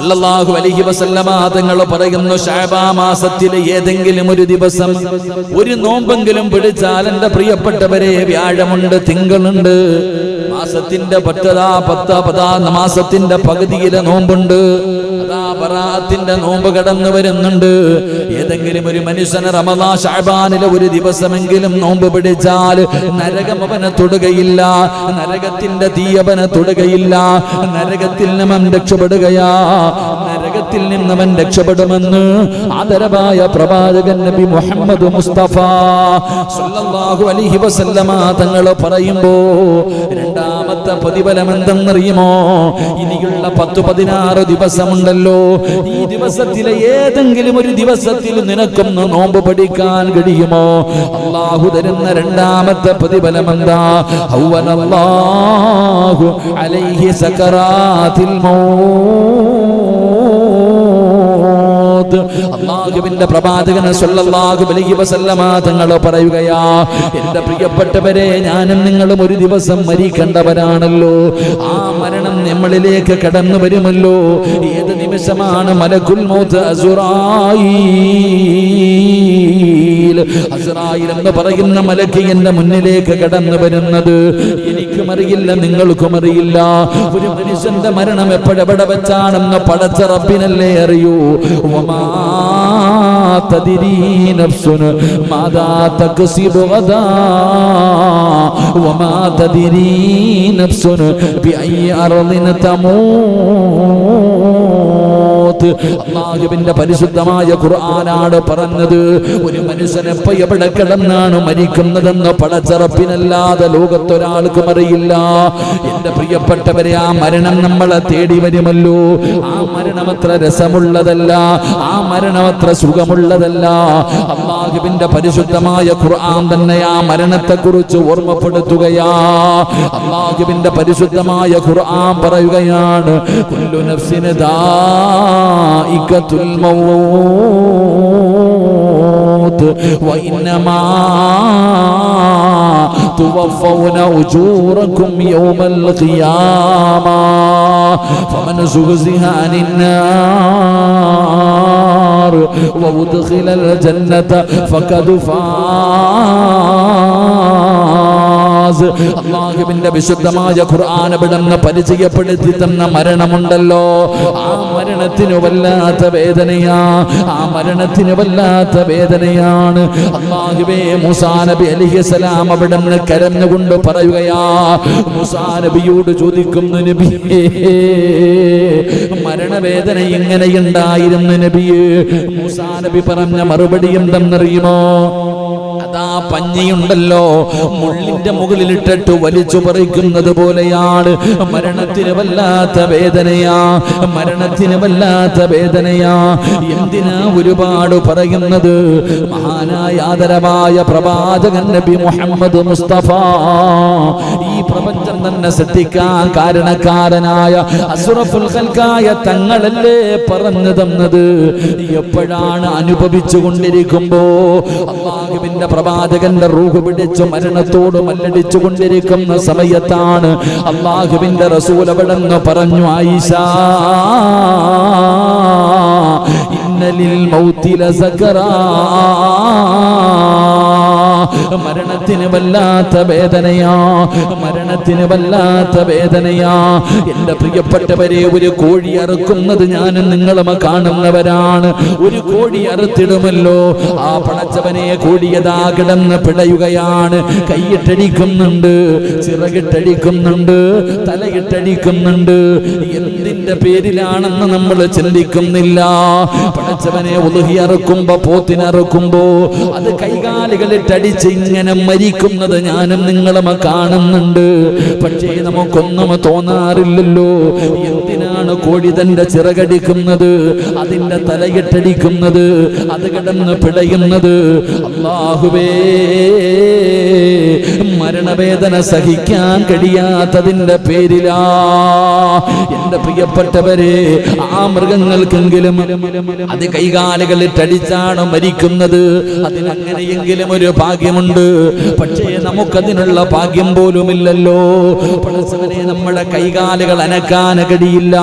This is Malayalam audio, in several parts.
സല്ലല്ലാഹു അലൈഹി വസല്ലമ തങ്ങൾ പറയുന്നു, ശഅബാൻ മാസത്തിലെ ഏതെങ്കിലും ഒരു ദിവസം ഒരു നോമ്പെങ്കിലും പിടിച്ചാൽ എൻ്റെ പ്രിയപ്പെട്ടവരെ, വ്യാഴമുണ്ട്, തിങ്കളുണ്ട്, മാസത്തിന്റെ 10 മാസത്തിന്റെ പകുതിയിലെ നോമ്പുണ്ട്, ബറാഅത്തിന്റെ നോമ്പ് കടന്നു വരുന്നുണ്ട്. ഏതെങ്കിലും ഒരു മനുഷ്യന് റമദാൻ ശഅബാനിലെ ഒരു ദിവസമെങ്കിലും നോമ്പ് പിടിച്ചാൽ നരകം അവനെ തൊടുകയില്ല, നരകത്തിന്റെ തീ അവനെ തൊടുകയില്ല, നരകത്തിൽ നിന്നും രക്ഷപ്പെടുകയാ, നരകത്തിൽ നിന്നവൻ രക്ഷപ്പെടുമെന്ന് ആദരവായ പ്രവാചകൻ നബി മുഹമ്മദ് മുസ്തഫ സല്ലല്ലാഹു അലൈഹി വസല്ലമ തങ്ങൾ പറയുമ്പോ രണ്ടാമത്തെ പ്രതിഫലം എന്തെന്നറിയുമോ? ഇനിയുള്ള 10-16 ദിവസമുണ്ടല്ലോ, ഈ ദിവസത്തിലെ ഏതെങ്കിലും ഒരു ദിവസത്തിൽ നിനക്കൊന്ന് നോമ്പ് പഠിക്കാൻ കഴിയുമോ? അല്ലാഹു തരുന്ന രണ്ടാമത്തെ പ്രതിഫലം എന്താ? അവ്വലല്ലാഹു അലൈഹി സകറാത്തിൽ മൗത്ത്. അല്ലാഹുവിന്റെ പ്രവാചകൻ സല്ലല്ലാഹു അലൈഹി വസല്ലമ തങ്ങൾ പറയുകയാ, എൻ്റെ പ്രിയപ്പെട്ടവരെ, ഞാനും നിങ്ങളും ഒരു ദിവസം മരിക്കേണ്ടവരാണല്ലോ. ആ മരണം നമ്മളിലേക്ക് കടന്നു വരുമല്ലോ. ഏത് നിമിഷമാണ് മലക്കുൽ മൗത്ത് അസ്റായീൽ എന്ന് പറയുന്ന മലക്ക് എൻ്റെ മുന്നിലേക്ക് കടന്നു വരുന്നത്? എനിക്കും അറിയില്ല, നിങ്ങൾക്കും അറിയില്ല. ഒരു മനുഷ്യന്റെ മരണം എപ്പോഴെവിടെ വെച്ചാണെന്ന് പടച്ച റബ്ബിനല്ലേ അറിയൂ. വമാ തദ്രീ നഫ്സുൻ മാദാ തക്സിബു ഗദാ വമാ തദ്രീ നഫ്സുൻ ബിഅയ്യി അർളിൻ തമൂത്. അല്ലാഹുവിന്റെ പരിശുദ്ധമായ ഖുർആനാണ് പറഞ്ഞത്, ഒരു മനുഷ്യൻ എപ്പോ എവിടെ കിടന്നാണ് മരിക്കുന്നതെന്ന് പടച്ച റബ്ബിനല്ലാതെ ലോകത്തൊരാൾക്കും അറിയില്ല. എന്റെ പ്രിയപ്പെട്ടവരെ, ആ മരണം നമ്മളെ തേടി വരുമല്ലോ. ആ മരണം അത്ര രസമുള്ളതല്ല, ആ മരണം അത്ര സുഖമുള്ളതല്ല. അല്ലാഹുവിന്റെ പരിശുദ്ധമായ ഖുർആൻ തന്നെ ആ മരണത്തെ കുറിച്ച് ഓർമ്മപ്പെടുത്തുകയാ. അല്ലാഹുവിന്റെ പരിശുദ്ധമായ ഖുർആൻ പറയുകയാണ്, കുല്ലു നഫ്സിൻ ദാഇഖത്തുൽ മൗത്ത് വഇന്നമാ തുവഫൗന ഉജൂറകും യൗമൽ ഖിയാമ ഫമൻ സുഖ്സിഹ അനിന്നാർ വഉദ്ഖിലൽ ജന്നത ഫഖദ് ഫാസ്. അല്ലാഹുവിന്റെ വിശുദ്ധമായ ഖുർആൻ ഇവിടുന്ന് പരിചയപ്പെടുത്തി തന്ന മരണമുണ്ടല്ലോ, ആ മരണത്തിന് വല്ലാത്ത വേദനയാ, ആ മരണത്തിന് വല്ലാത്ത വേദനയാണ്. അല്ലാഹുവേ, മൂസാ നബി അലൈഹിസ്സലാം അവിടുന്ന് കരഞ്ഞുകൊണ്ട് പറയുകയാ, മൂസാ നബിയോട് ചോദിക്കുന്നു, നബിയേ, മരണവേദന എങ്ങനെയുണ്ടായിരുന്നു നബിയേ? മൂസാ നബി പറഞ്ഞ മറുപടി എന്തെന്നറിയുമോ? അതാ പഞ്ഞിയുണ്ടല്ലോ, മുള്ളിന്റെ മുകളിലിട്ടിട്ട് വലിച്ചു പറിക്കുന്നത് പോലെയാണ്. മരണത്തിന് വല്ലാത്ത വേദനയാ, മരണത്തിന് വല്ലാത്ത വേദനയാ. എന്തിനാ ഒരുപാട് പറയുന്നത്? മഹാനായ ആദരവായ പ്രവാചകൻ നബി മുഹമ്മദ് മുസ്തഫ ഈ പ്രപഞ്ചം തന്നെ സൃഷ്ടിക്കാൻ കാരണക്കാരനായ അസ്റഫുൽ ഖൽഖായ തങ്ങളല്ലേ പറഞ്ഞു തന്നത്? എപ്പോഴാണ് അനുഭവിച്ചു കൊണ്ടിരിക്കുമ്പോ അല്ലാഹുവിന്റെ പ്രവാചകന്റെ റൂഹ് പിടിച്ചു മരണത്തോട് മല്ലടിച്ചു കൊണ്ടിരിക്കുന്ന സമയത്താണ് അല്ലാഹുവിന്റെ റസൂൽ അവിടെന്ന് പറഞ്ഞു, ആയിഷ, ഇന്നലിൽ മൗതി ലസകറാ, മരണത്തിന് വല്ലാത്ത വേദനയാ, മരണത്തിന് വല്ലാത്ത വേദനയാ. എന്റെ പ്രിയപ്പെട്ടവരെ, ഒരു കോഴി അറുക്കുന്നത് ഞാനും നിങ്ങളും കാണുന്നവരാണ്. ഒരു കോഴി അറുത്തിടുമല്ലോ, ആ പടച്ചവനെ കോഴിയതാ കിടന്ന് പിടയുകയാണ്. കൈയിട്ടടിക്കുന്നുണ്ട്, ചിറകിട്ടടിക്കുന്നുണ്ട്, തലയിട്ടടിക്കുന്നുണ്ട്. എന്തിന്റെ പേരിലാണെന്ന് നമ്മൾ ചിന്തിക്കുന്നില്ല. പടച്ചവനെ ഉളുഹി അറുക്കുമ്പോ, പോത്തിനറുക്കുമ്പോ അത് കൈകാലുകളിട്ടടിച്ച് ഇങ്ങനെ മരിക്കുന്നത് ഞാനും നിങ്ങളും കാണുന്നുണ്ട്. പക്ഷേ നമുക്കൊന്നും തോന്നാറില്ലല്ലോ. എന്തിനാണ് കോഴി തന്റെ ചിറകടിക്കുന്നത്, അതിന്റെ തലയിട്ടടിക്കുന്നത്, അത് കിടന്ന് പിടയുന്നത്? അല്ലാഹുവേ, മരണവേദന സഹിക്കാൻ കഴിയാത്തതിന്റെ പേരിലാ. എന്റെ പ്രിയപ്പെട്ടവരെ, ആ മൃഗങ്ങൾക്കെങ്കിലും അത് കൈകാലുകളിട്ടടിച്ചാണ് മരിക്കുന്നത്. അതിനങ്ങനെയെങ്കിലും ഒരു ഭാഗ്യം ഭാഗ്യമുണ്ട്. പക്ഷേ നമുക്കതിനുള്ള ഭാഗ്യം പോലുമില്ലല്ലോ. പടച്ചവനെ, നമ്മുടെ കൈകാലുകൾ അനക്കാൻ കഴിയില്ല.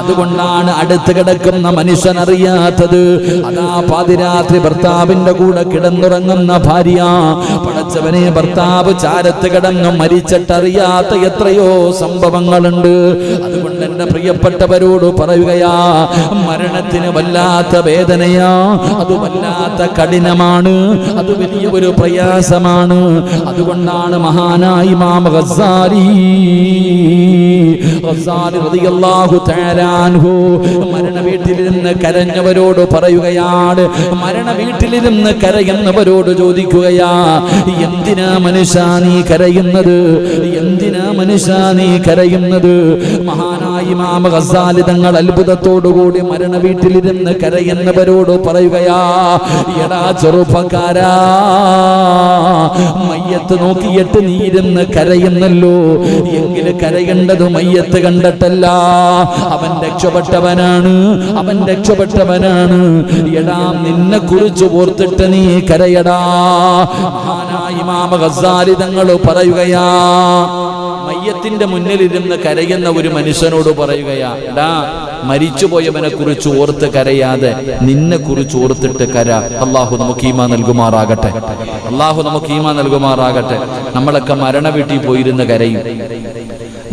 അതുകൊണ്ടാണ് അടുത്ത് കിടക്കുന്ന മനുഷ്യൻ അറിയാത്തത്. അതാ പാതിരാത്രി ഭർത്താവിന്റെ കൂടെ കിടന്നുറങ്ങുന്ന ഭാര്യ, പടച്ചവനെ, ഭർത്താവ് ചാരത്ത് കിടന്ന് മരിച്ചിട്ടറിയാത്ത എത്രയോ സംഭവങ്ങളുണ്ട്. അതുകൊണ്ട് എന്റെ പ്രിയപ്പെട്ടവരോട് പറയുകയാ, മരണത്തിന് വല്ലാത്ത വേദനയാ, അത് വല്ലാത്ത കഠിനമാണ്, അത് വലിയ ഒരു പ്രയാസമാണ്. അതുകൊണ്ടാണ് മഹാനായ ഇമാം ഗസ്സാലി റളിയല്ലാഹു തആല അൻഹു മരണ വീട്ടിലിരുന്ന് കരഞ്ഞവരോട് പറയുകയാണ്, മരണ വീട്ടിലിരുന്ന് കരയുന്നവരോട് ചോദിക്കുകയാ, എന്തിനാ മനുഷ്യ നീ കരയുന്നത്? എന്തിനാ മനുഷ്യ നീ കരയുന്നത്? മഹാനായ ഇമാം ഗസ്സാലി തങ്ങൾ അത്ഭുതത്തോടുകൂടി മരണ വീട്ടിലിരുന്ന് കരയുന്നവരോട് പറയുകയാ, എടാ ചെറുപ്പക്കാരാ, മയ്യത്ത് നോക്കിയിട്ട് നീ ഇരുന്ന് കരയുന്നല്ലോ, എങ്കിൽ കരയേണ്ടത് മയ്യത്ത് കണ്ടിട്ടല്ല. അവൻ രക്ഷപ്പെട്ടവനാണ്, അവൻ രക്ഷപ്പെട്ടവനാണ്. എടാ, നിന്നെ കുറിച്ച് ഓർത്തിട്ട് നീ കരയടാ. മഹാനായ ഇമാം ഗസ്സാലി തങ്ങൾ പറയുകയാ, മയ്യത്തിന്റെ മുന്നിലിരുന്ന് കരയുന്ന ഒരു മനുഷ്യനോട് പറയുകയാ, എടാ, മരിച്ചുപോയവനെ കുറിച്ച് ഓർത്ത് കരയാതെ നിന്നെ കുറിച്ച് ഓർത്തിട്ട് കര. അള്ളാഹു നമുക്ക് ഈമാൻ നൽകുമാറാകട്ടെ. അള്ളാഹു നമുക്ക് ഈമാൻ നൽകുമാറാകട്ടെ. നമ്മളൊക്കെ മരണ വീട്ടിൽ പോയിരുന്ന് കരയും.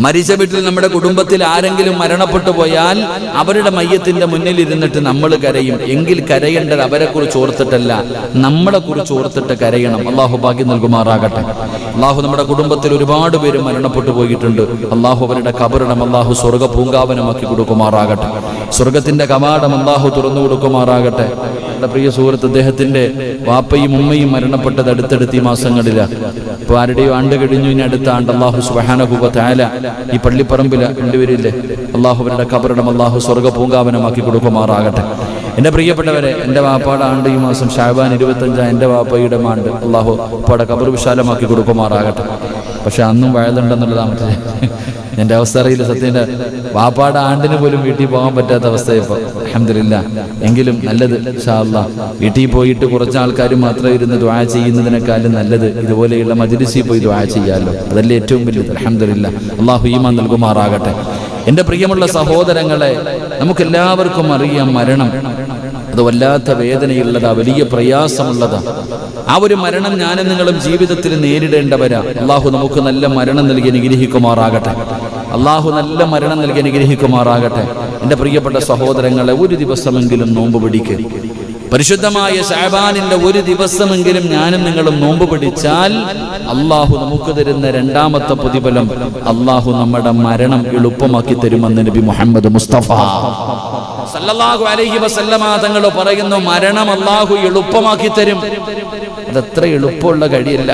മരിച്ച വീട്ടിൽ നമ്മുടെ കുടുംബത്തിൽ ആരെങ്കിലും മരണപ്പെട്ടു പോയാൽ അവരുടെ മയ്യത്തിന്റെ മുന്നിൽ ഇരുന്നിട്ട് നമ്മൾ കരയും. എങ്കിൽ കരയേണ്ടത് അവരെ കുറിച്ച് ഓർത്തിട്ടല്ല, നമ്മളെ കുറിച്ച് ഓർത്തിട്ട് കരയണം. അള്ളാഹു ഭാഗ്യം നൽകുമാറാകട്ടെ. അള്ളാഹു നമ്മുടെ കുടുംബത്തിൽ ഒരുപാട് പേര് മരണപ്പെട്ടു പോയിട്ടുണ്ട്. അള്ളാഹു അവരുടെ കബറിടം അള്ളാഹു സ്വർഗ പൂങ്കാവനമാക്കി കൊടുക്കുമാറാകട്ടെ. സ്വർഗത്തിന്റെ കവാടം അള്ളാഹു തുറന്നു കൊടുക്കുമാറാകട്ടെ. എൻ്റെ പ്രിയ സുഹൃത്ത്, അദ്ദേഹത്തിന്റെ വാപ്പയും ഉമ്മയും മരണപ്പെട്ടത് അടുത്തടുത്ത് ഈ മാസങ്ങളിലാണ്. ഇപ്പൊ ആരുടെയോ ആണ്ട് കഴിഞ്ഞു, ഇനി അടുത്ത ആണ്ട് അള്ളാഹു സുബ്ഹാനഹു വ തആല ഈ പള്ളിപ്പറമ്പിൽ രണ്ടുപേരില്ലേ, അള്ളാഹു അവരുടെ കബറിടം അള്ളാഹു സ്വർഗ പൂങ്കാവനമാക്കി കൊടുക്കുമാറാകട്ടെ. എൻ്റെ പ്രിയപ്പെട്ടവരെ, എൻ്റെ വാപ്പാടെ ആണ്ട് ഈ മാസം ശഅബാൻ 25 എൻ്റെ വാപ്പയുടെ ആണ്ട്. അള്ളാഹു വാപ്പയുടെ കബർ വിശാലമാക്കി കൊടുക്കുമാറാകട്ടെ. പക്ഷെ അന്നും വയലുണ്ടെന്നുള്ളതാണ് മറ്റേ എൻ്റെ അവസ്ഥ അറിയില്ല. സത്യം, വാപ്പാടെ ആണ്ടിന് പോലും വീട്ടിൽ പോകാൻ പറ്റാത്ത അവസ്ഥ ഇപ്പോൾ. അൽഹംദുലില്ലാ. എങ്കിലും നല്ലത് ഇൻഷാ അല്ലാഹ്, വീട്ടിൽ പോയിട്ട് കുറച്ച് ആൾക്കാർ മാത്രം ഇരുന്ന് ദുആ ചെയ്യുന്നതിനേക്കാളും നല്ലത് ഇതുപോലെയുള്ള മജ്‌ലിസിൽ പോയി ദുആ ചെയ്യാമല്ലോ. അതല്ലേ ഏറ്റവും വലുത്. അൽഹംദുലില്ലാ. അള്ളാഹു ഈമാൻ നൽകുമാറാകട്ടെ. എൻ്റെ പ്രിയമുള്ള സഹോദരങ്ങളെ, നമുക്കെല്ലാവർക്കും അറിയാം, മരണം അത് വല്ലാത്ത വേദനയുള്ളതാ, വലിയ പ്രയാസമുള്ളതാ. ആ ഒരു മരണം ഞാനും നിങ്ങളും ജീവിതത്തിൽ നേരിടേണ്ടവരാ. അള്ളാഹു നമുക്ക് നല്ല മരണം നൽകി അനുഗ്രഹിക്കുമാറാകട്ടെ. അള്ളാഹു നല്ല മരണം നൽകി അനുഗ്രഹിക്കുമാറാകട്ടെ. എൻ്റെ പ്രിയപ്പെട്ട സഹോദരങ്ങളെ, ഒരു ദിവസമെങ്കിലും നോമ്പ് പിടിക്കുക. പരിശുദ്ധമായ ശഅബാനിന്റെ ഒരു ദിവസമെങ്കിലും ഞാനും നിങ്ങളും നോമ്പ് പിടിച്ചാൽ അള്ളാഹു നമുക്ക് തരുന്ന രണ്ടാമത്തെ പ്രതിഫലം, അള്ളാഹു നമ്മുടെ മരണം എളുപ്പമാക്കി തരുമെന്ന് നബി മുഹമ്മദ് മുസ്തഫ സല്ലല്ലാഹു അലൈഹി വസല്ലമ തങ്ങൾ പറയുന്നു, മരണം അള്ളാഹു എളുപ്പമാക്കി തരും. അതത്ര എളുപ്പമുള്ള കഴിയല്ല.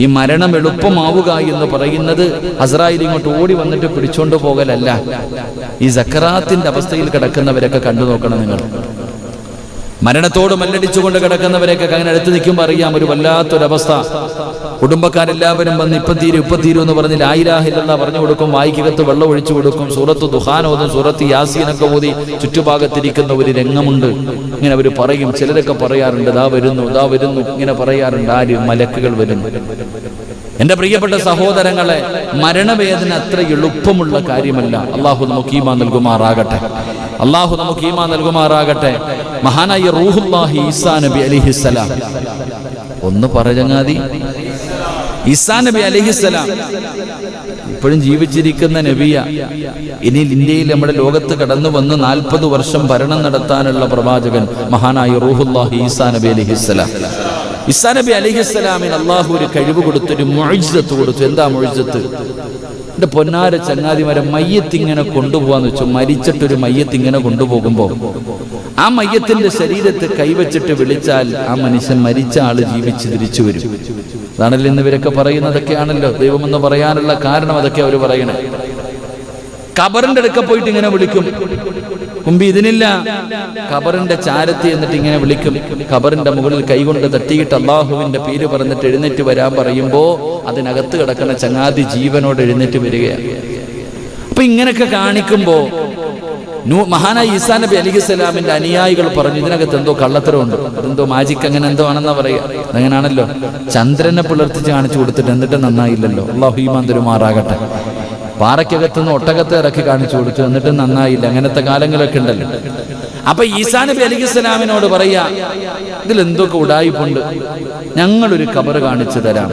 ഈ മരണം എളുപ്പമാവുക എന്ന് പറയുന്നത് അസ്രായേൽ ഇങ്ങോട്ട് ഓടി വന്നിട്ട് പിടിച്ചോണ്ട് പോകലല്ല. ഈ സക്കറാത്തിന്റെ അവസ്ഥയിൽ കിടക്കുന്നവരൊക്കെ കണ്ടു നോക്കണം നിങ്ങൾ. മരണത്തോട് മല്ലടിച്ചുകൊണ്ട് കിടക്കുന്നവരെയൊക്കെ അങ്ങനെ അടുത്ത് നിൽക്കുമ്പോൾ അറിയാം ഒരു വല്ലാത്തൊരവസ്ഥ. കുടുംബക്കാരെല്ലാവരും വന്ന് ഇപ്പം തീരും എന്ന് പറഞ്ഞ് ലാ ഇലാഹ ഇല്ലല്ലാഹ് പറഞ്ഞു കൊടുക്കും, വായിക്കകത്ത് വെള്ളം ഒഴിച്ചു കൊടുക്കും, സൂറത്ത് ദുഹാൻ ഓതും, സൂറത്ത് യാസീനൊക്കെ ഓതി ചുറ്റുഭാഗത്തിരിക്കുന്ന ഒരു രംഗമുണ്ട്. ഇങ്ങനെ അവർ പറയും, ചിലരൊക്കെ പറയാറുണ്ട്, ദാ വരുന്നു ഇങ്ങനെ പറയാറുണ്ട്. ആര്? മലക്കുകൾ വരുന്നു. എന്റെ പ്രിയപ്പെട്ട സഹോദരങ്ങളെ, മരണവേദന അത്ര എളുപ്പമുള്ള കാര്യമല്ല. അള്ളാഹു നമുക്ക് ഈമാൻ നൽകുമാറാകട്ടെ. അള്ളാഹു നമുക്ക് ഈമാൻ നൽകുമാറാകട്ടെ. മഹാനായ റൂഹുല്ലാഹി ഈസാ നബി അലൈഹിസ്സലാം, ഒന്ന് പറഞ്ഞങ്ങാതി, ഈസാ നബി അലൈഹിസ്സലാം ഇപ്പോഴും ജീവിച്ചിരിക്കുന്ന നബിയ. ഇനി ഇന്ത്യയിൽ നമ്മുടെ ലോകത്ത് കടന്നു വന്ന് 40 വർഷം ഭരണം നടത്താനുള്ള പ്രവാചകൻ മഹാനായ റൂഹുല്ലാഹി ഈസാ നബി അലൈഹിസ്സലാം. ഈസാ നബി അലൈഹിസ്സലാമിന് അള്ളാഹു ഒരു കഴിവ് കൊടുത്തു, ഒരു മുഅ്ജിസത്ത് കൊടുത്തു. എന്താ മുഅ്ജിസത്ത്? എന്റെ പൊന്നാര ചങ്ങാതിമാരെ, മയ്യത്തിങ്ങനെ കൊണ്ടുപോകാന്ന് വെച്ചു. മരിച്ചിട്ടൊരു മയ്യത്തിങ്ങനെ കൊണ്ടുപോകുമ്പോൾ ആ മയ്യത്തിന്റെ ശരീരത്തെ കൈവച്ചിട്ട് വിളിച്ചാൽ ആ മനുഷ്യൻ, മരിച്ച ആള് ജീവിച്ച് തിരിച്ചു വരും. അതാണല്ലോ ഇന്ന് ഇവരൊക്കെ പറയുന്നതൊക്കെയാണല്ലോ ദൈവമെന്ന് പറയാനുള്ള കാരണം. അതൊക്കെ അവർ പറയണേ. ഖബറിന്റെ അടുക്ക പോയിട്ട് ഇങ്ങനെ വിളിക്കും. മുമ്പ് ഇതിനില്ല. ഖബറിന്റെ ചാരത്തി എന്നിട്ട് ഇങ്ങനെ വിളിക്കും. ഖബറിന്റെ മുകളിൽ കൈകൊണ്ട് തട്ടിയിട്ട് അള്ളാഹുവിന്റെ പേര് പറഞ്ഞിട്ട് എഴുന്നേറ്റ് വരാൻ പറയുമ്പോ അതിനകത്ത് കിടക്കുന്ന ചങ്ങാതി ജീവനോട് എഴുന്നേറ്റ് വരികയാണ്. അപ്പൊ ഇങ്ങനെയൊക്കെ കാണിക്കുമ്പോ മഹാനായ ഈസാ നബി അലൈഹിസ്സലാമിന്റെ അനുയായികൾ പറഞ്ഞു ഇതിനകത്ത് എന്തോ കള്ളത്തരമുണ്ട്, അതെന്തോ മാജിക് അങ്ങനെ എന്തോ ആണെന്നാ പറയുക. അതങ്ങനാണല്ലോ, ചന്ദ്രനെ പുലർത്തിച്ച് കാണിച്ചു കൊടുത്തിട്ട് എന്നിട്ട് നന്നായില്ലല്ലോ. അല്ലാഹു ഈമാൻ തരുമാറാകട്ടെ. പാറയ്ക്കകത്തുനിന്ന് ഒട്ടകത്തെ ഇറക്കി കാണിച്ചു കൊടുത്തു എന്നിട്ട് നന്നായില്ല, അങ്ങനത്തെ കാലങ്ങളൊക്കെ ഉണ്ടല്ലോ. അപ്പൊ ഈസാ നബി അലൈഹിസ്സലാമിനോട് പറയാ ഇതിലെന്തൊക്കെ ഉടായിപ്പുണ്ട്, ഞങ്ങളൊരു ഖബർ കാണിച്ചു തരാം,